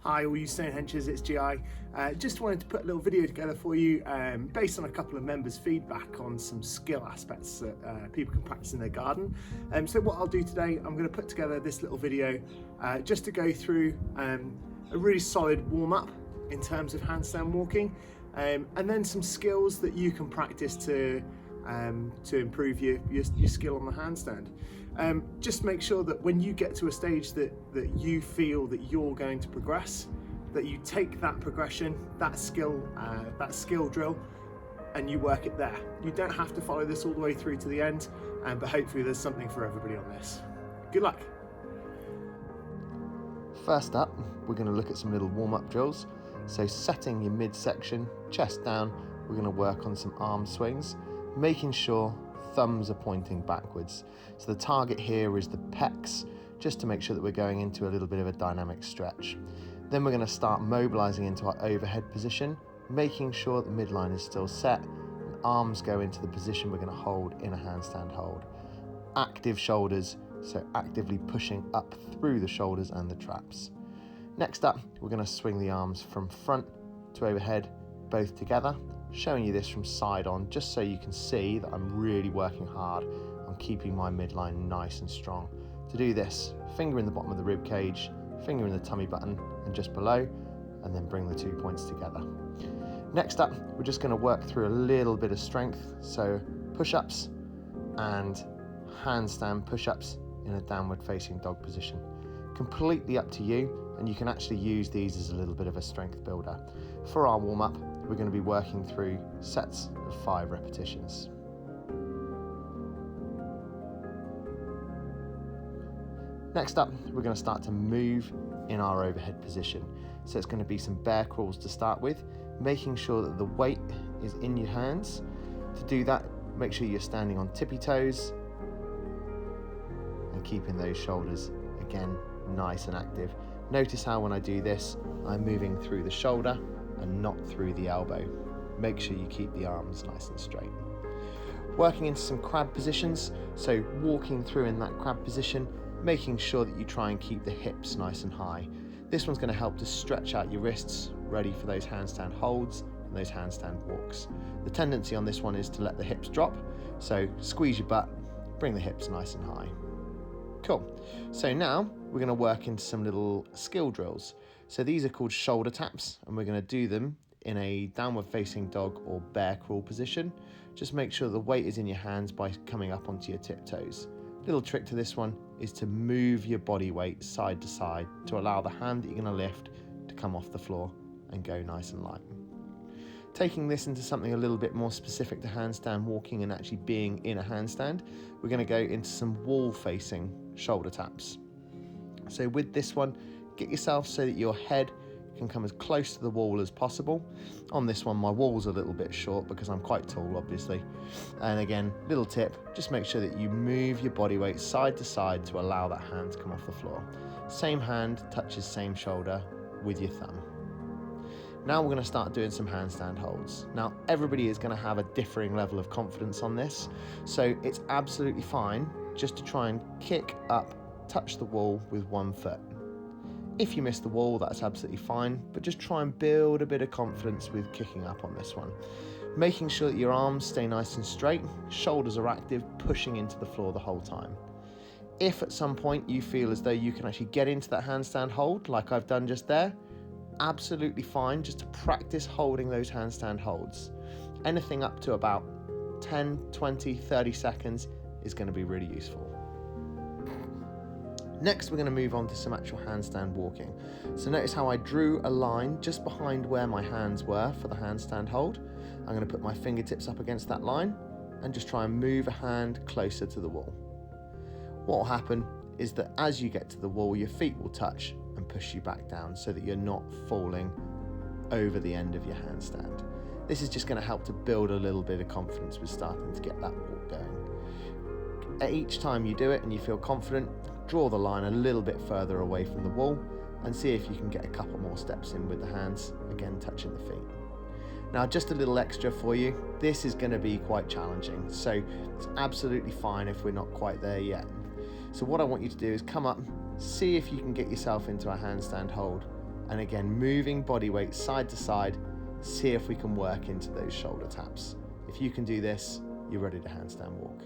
Hi all you Stonehenchers, it's GI. Just wanted to put a little video together for you based on a couple of members' feedback on some skill aspects that people can practice in their garden. So what I'll do today, I'm going to put together this little video just to go through a really solid warm-up in terms of handstand walking, and then some skills that you can practice to improve your skill on the handstand. Just make sure that when you get to a stage that you feel that you're going to progress, that you take that progression, that skill drill, and you work it there. You don't have to follow this all the way through to the end, but hopefully there's something for everybody on this. Good luck. First up, we're going to look at some little warm-up drills. So setting your midsection, chest down, we're going to work on some arm swings, making sure thumbs are pointing backwards. So the target here is the pecs, just to make sure that we're going into a little bit of a dynamic stretch. Then we're going to start mobilizing into our overhead position, making sure the midline is still set, and arms go into the position we're going to hold in a handstand hold. Active shoulders, so actively pushing up through the shoulders and the traps. Next up, we're going to swing the arms from front to overhead, both together, showing you this from side on, just so you can see that I'm really working hard on keeping my midline nice and strong. To do this, finger in the bottom of the rib cage, finger in the tummy button and just below, and then bring the 2 points together. Next up, we're just going to work through a little bit of strength, so push-ups and handstand push-ups in a downward facing dog position. Completely up to you, and you can actually use these as a little bit of a strength builder. For our warm-up, we're going to be working through sets of 5 repetitions. Next up, we're going to start to move in our overhead position. So it's going to be some bear crawls to start with, making sure that the weight is in your hands. To do that, make sure you're standing on tippy toes and keeping those shoulders, again, nice and active. Notice how when I do this, I'm moving through the shoulder and not through the elbow. Make sure you keep the arms nice and straight. Working into some crab positions, so walking through in that crab position, making sure that you try and keep the hips nice and high. This one's going to help to stretch out your wrists, ready for those handstand holds and those handstand walks. The tendency on this one is to let the hips drop, so squeeze your butt, bring the hips nice and high. Cool. So now we're going to work into some little skill drills. So these are called shoulder taps, and we're going to do them in a downward facing dog or bear crawl position. Just make sure the weight is in your hands by coming up onto your tiptoes. Little trick to this one is to move your body weight side to side to allow the hand that you're going to lift to come off the floor and go nice and light. Taking this into something a little bit more specific to handstand walking and actually being in a handstand, we're going to go into some wall facing shoulder taps. So with this one, get yourself so that your head can come as close to the wall as possible. On this one, my wall's a little bit short because I'm quite tall, obviously. And again, little tip, just make sure that you move your body weight side to side to allow that hand to come off the floor. Same hand touches same shoulder with your thumb. Now we're going to start doing some handstand holds. Now everybody is going to have a differing level of confidence on this, so it's absolutely fine just to try and kick up, touch the wall with one foot. If you miss the wall, that's absolutely fine, but just try and build a bit of confidence with kicking up on this one. Making sure that your arms stay nice and straight, shoulders are active, pushing into the floor the whole time. If at some point you feel as though you can actually get into that handstand hold, like I've done just there, absolutely fine, just to practice holding those handstand holds. Anything up to about 10, 20, 30 seconds is going to be really useful. Next, we're going to move on to some actual handstand walking. So notice how I drew a line just behind where my hands were for the handstand hold. I'm going to put my fingertips up against that line and just try and move a hand closer to the wall. What will happen is that as you get to the wall, your feet will touch and push you back down so that you're not falling over the end of your handstand. This is just going to help to build a little bit of confidence with starting to get that walk going. At each time you do it and you feel confident, draw the line a little bit further away from the wall and see if you can get a couple more steps in with the hands, again touching the feet. Now just a little extra for you, this is going to be quite challenging, so it's absolutely fine if we're not quite there yet. So what I want you to do is come up, see if you can get yourself into a handstand hold And again, moving body weight side to side, see if we can work into those shoulder taps. If you can do this, you're ready to handstand walk.